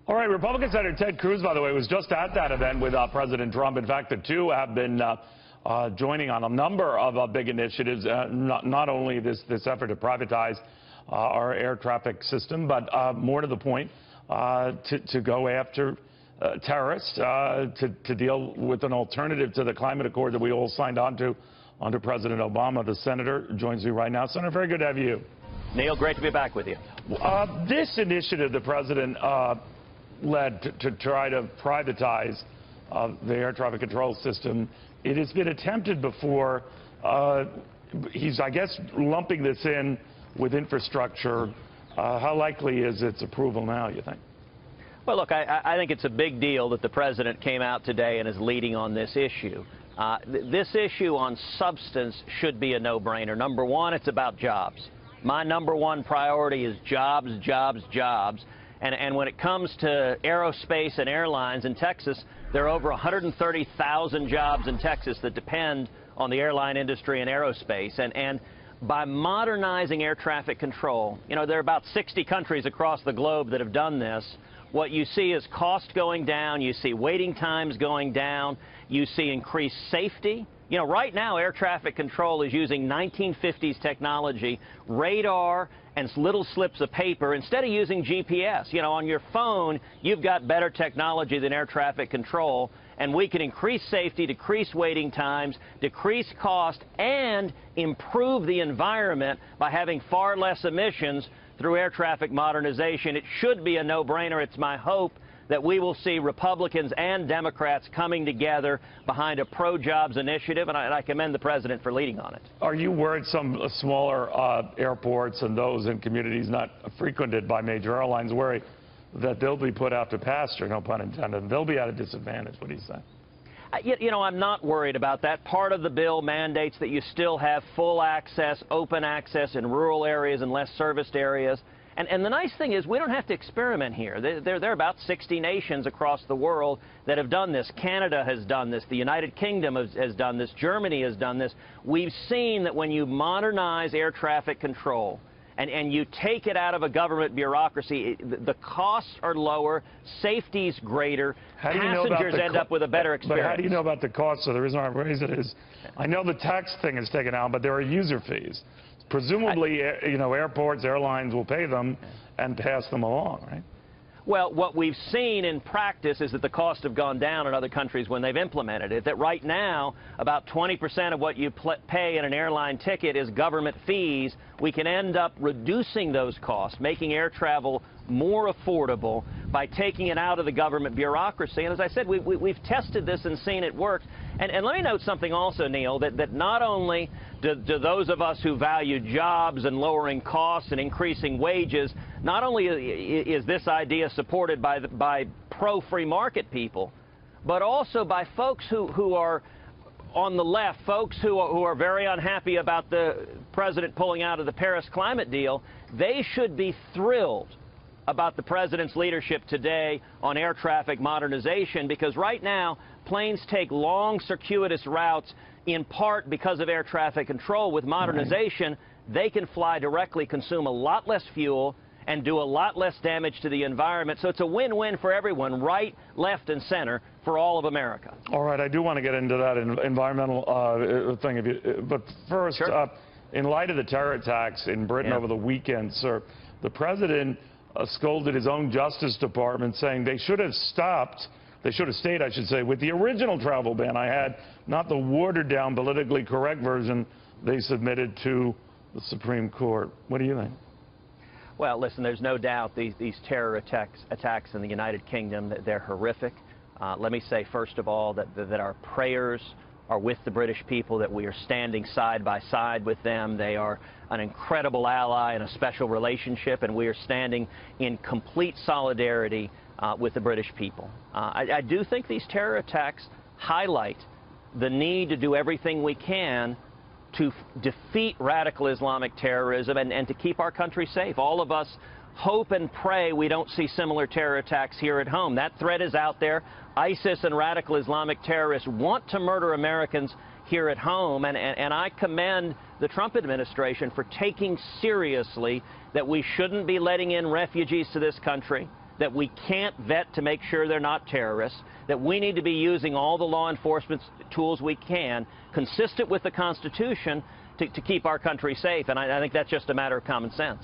All right, Republican Senator Ted Cruz, by the way, was just at that event with President Trump. In fact, the two have been joining on a number of big initiatives, not only this effort to privatize our air traffic system, but more to the point, to go after terrorists, to deal with an alternative to the climate accord that we all signed on to under President Obama. The senator joins me right now. Senator, very good to have you. Neil, great to be back with you. This initiative the president led to try to privatize the air traffic control system, it has been attempted before. He's, I guess, lumping this in with infrastructure. How likely is its approval now, you think? Well, look, I think it's a big deal that the president came out today and is leading on this issue. This issue on substance should be a no-brainer. Number one, it's about jobs. My number one priority is jobs, jobs, jobs. And when it comes to aerospace and airlines in Texas, there are over 130,000 jobs in Texas that depend on the airline industry and aerospace. And by modernizing air traffic control, you know, there are about 60 countries across the globe that have done this. What you see is cost going down, you see waiting times going down, you see increased safety. You know, right now, air traffic control is using 1950s technology, radar, and little slips of paper instead of using GPS. You know, on your phone, you've got better technology than air traffic control, and we can increase safety, decrease waiting times, decrease cost, and improve the environment by having far less emissions through air traffic modernization. It should be a no-brainer. It's my hope that we will see Republicans and Democrats coming together behind a pro-jobs initiative, and I commend the president for leading on it. Are you worried some smaller airports and those in communities not frequented by major airlines worry that they'll be put out to pasture, no pun intended, they'll be at a disadvantage? What do you say? You know, I'm not worried about that. Part of the bill mandates that you still have full access, open access in rural areas and less serviced areas. And the nice thing is we don't have to experiment here. There are about 60 nations across the world that have done this. Canada has done this. The United Kingdom has done this. Germany has done this. We've seen that when you modernize air traffic control and you take it out of a government bureaucracy, the costs are lower, safety's greater, passengers end up with a better experience. But how do you know about the cost? So the reason I raise it is I know the tax thing is taken out, but there are user fees. Presumably, you know, airports, airlines will pay them and pass them along, right? Well, what we've seen in practice is that the costs have gone down in other countries when they've implemented it. That right now, about 20% of what you pay in an airline ticket is government fees. We can end up reducing those costs, making air travel more affordable by taking it out of the government bureaucracy. And as I said, we've tested this and seen it work. And let me note something also, Neil, that not only do those of us who value jobs and lowering costs and increasing wages, not only is this idea supported by pro-free market people, but also by folks who are on the left, folks who are very unhappy about the president pulling out of the Paris climate deal. They should be thrilled about the president's leadership today on air traffic modernization, because right now planes take long circuitous routes in part because of air traffic control. With modernization, they can fly directly, consume a lot less fuel, and do a lot less damage to the environment. So it's a win-win for everyone, right, left, and center, for all of America. All right, I do want to get into that environmental thing. But first, sure. In light of the terror attacks in Britain over the weekend, sir, the president scolded his own Justice Department, saying they should have stopped, they should have stayed, I should say, with the original travel ban I had, not the watered-down, politically correct version they submitted to the Supreme Court. What do you think? Well, listen, there's no doubt these terror attacks in the United Kingdom, they're horrific. Let me say, first of all, that our prayers are with the British people, that we are standing side by side with them. They are an incredible ally and a special relationship, and we are standing in complete solidarity with the British people. I do think these terror attacks highlight the need to do everything we can to defeat radical Islamic terrorism and to keep our country safe. All of us hope and pray we don't see similar terror attacks here at home. That threat is out there. ISIS and radical Islamic terrorists want to murder Americans here at home, and I commend the Trump administration for taking seriously that we shouldn't be letting in refugees to this country, that we can't vet to make sure they're not terrorists, that we need to be using all the law enforcement tools we can, consistent with the Constitution, to keep our country safe. And I think that's just a matter of common sense.